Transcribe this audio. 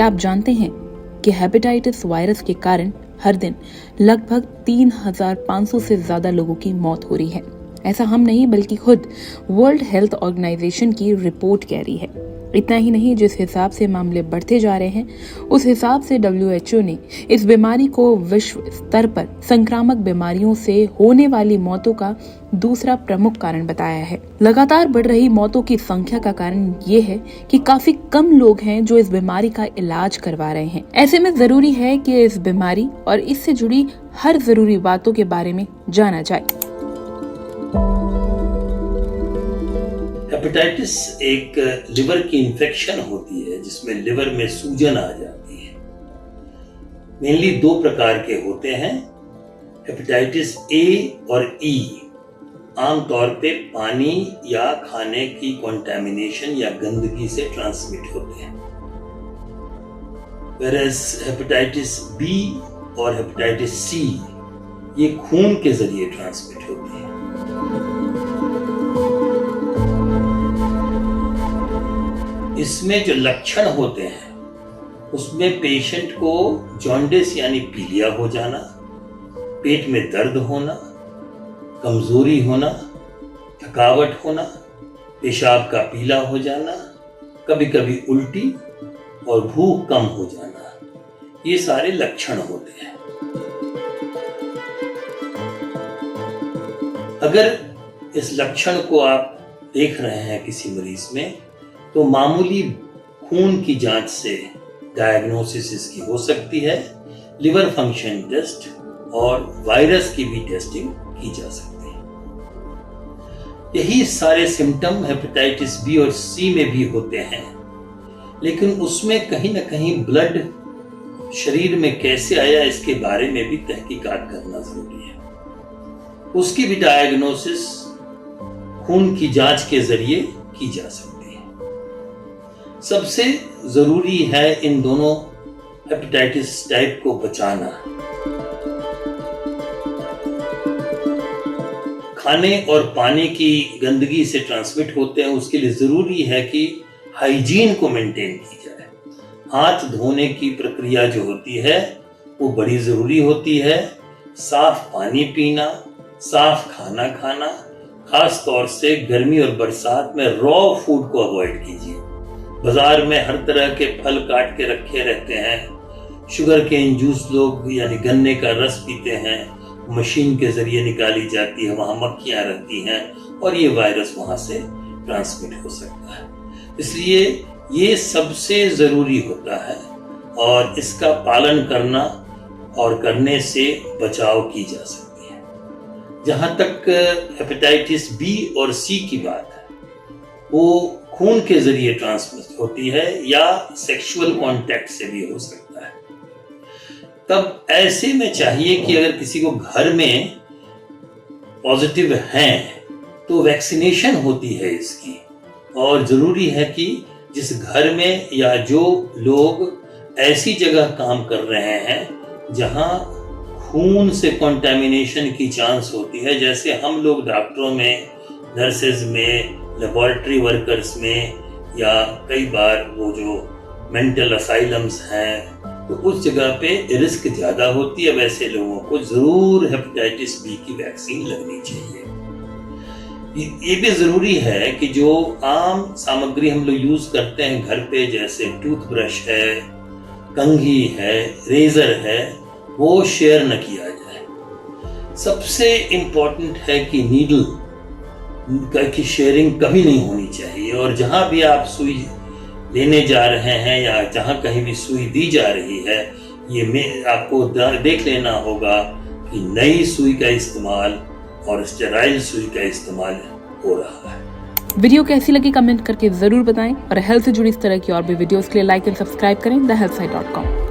क्या आप जानते हैं कि हेपेटाइटिस वायरस के कारण हर दिन लगभग 3,500 से ज्यादा लोगों की मौत हो रही है। ऐसा हम नहीं बल्कि खुद वर्ल्ड हेल्थ ऑर्गेनाइजेशन की रिपोर्ट कह रही है। इतना ही नहीं, जिस हिसाब से मामले बढ़ते जा रहे हैं उस हिसाब से WHO ने इस बीमारी को विश्व स्तर पर संक्रामक बीमारियों से होने वाली मौतों का दूसरा प्रमुख कारण बताया है। लगातार बढ़ रही मौतों की संख्या का कारण ये है कि काफी कम लोग हैं जो इस बीमारी का इलाज करवा रहे हैं। ऐसे में जरूरी है कि इस बीमारी और इससे जुड़ी हर जरूरी बातों के बारे में जाना जाए। हेपेटाइटिस एक लिवर की इन्फेक्शन होती है जिसमें लिवर में सूजन आ जाती है। मेनली 2 प्रकार के होते हैं, हेपेटाइटिस ए और ई। आमतौर पे पानी या खाने की कंटामिनेशन या गंदगी से ट्रांसमिट होते हैं। वेरएस हेपेटाइटिस बी और हेपेटाइटिस सी ये खून के जरिए ट्रांसमिट होती है। इसमें जो लक्षण होते हैं उसमें पेशेंट को जॉन्डिस यानी पीलिया हो जाना, पेट में दर्द होना, कमजोरी होना, थकावट होना, पेशाब का पीला हो जाना, कभी कभी उल्टी और भूख कम हो जाना, ये सारे लक्षण होते हैं। अगर इस लक्षण को आप देख रहे हैं किसी मरीज में तो मामूली खून की जांच से डायग्नोसिस इसकी हो सकती है। लिवर फंक्शन टेस्ट और वायरस की भी टेस्टिंग की जा सकती है। यही सारे सिम्टम हेपेटाइटिस बी और सी में भी होते हैं, लेकिन उसमें कहीं ना कहीं ब्लड शरीर में कैसे आया इसके बारे में भी तहकीकात करना जरूरी है। उसकी भी डायग्नोसिस खून की जांच के जरिए की जा सकती है। सबसे जरूरी है इन दोनों हेपेटाइटिस टाइप को बचाना। खाने और पानी की गंदगी से ट्रांसमिट होते हैं, उसके लिए जरूरी है कि हाइजीन को मेंटेन की जाए। हाथ धोने की प्रक्रिया जो होती है वो बड़ी जरूरी होती है। साफ पानी पीना, साफ खाना खाना, खास तौर से गर्मी और बरसात में रॉ फूड को अवॉइड कीजिए। बाजार में हर तरह के फल काट के रखे रहते हैं। शुगर केन जूस लोग यानी गन्ने का रस पीते हैं, मशीन के जरिए निकाली जाती है, वहां मक्खियां रहती हैं और ये वायरस वहां से ट्रांसमिट हो सकता है। इसलिए ये सबसे जरूरी होता है और इसका पालन करना और करने से बचाव की जा सकती है। जहां तक हेपेटाइटिस बी और सी की बात है, वो खून के जरिए ट्रांसमिट होती है या सेक्सुअल कांटेक्ट से भी हो सकता है। तब ऐसे में चाहिए कि अगर किसी को घर में पॉजिटिव है तो वैक्सीनेशन होती है इसकी, और जरूरी है कि जिस घर में या जो लोग ऐसी जगह काम कर रहे हैं जहां खून से कंटामिनेशन की चांस होती है, जैसे हम लोग डॉक्टरों में, नर्सेज में, लेबोरेटरी वर्कर्स में, या कई बार वो जो मेंटल असाइलम्स हैं, तो उस जगह पे रिस्क ज्यादा होती है। वैसे लोगों को जरूर हेपेटाइटिस बी की वैक्सीन लगनी चाहिए। ये भी जरूरी है कि जो आम सामग्री हम लोग यूज करते हैं घर पे, जैसे टूथब्रश है, कंघी है, रेजर है, वो शेयर न किया जाए। सबसे इम्पोर्टेंट है कि नीडल की शेयरिंग कभी नहीं होनी चाहिए। और जहां भी आप सुई लेने जा रहे हैं या जहां कहीं भी सुई दी जा रही है, ये आपको देख लेना होगा कि नई सुई का इस्तेमाल और स्टेराइल सुई का इस्तेमाल हो रहा है। वीडियो कैसी लगी कमेंट करके जरूर बताएं और हेल्थ से जुड़ी इस तरह की और भी वीडियोस के लिए लाइक एंड सब्सक्राइब करें thehealthsite.com।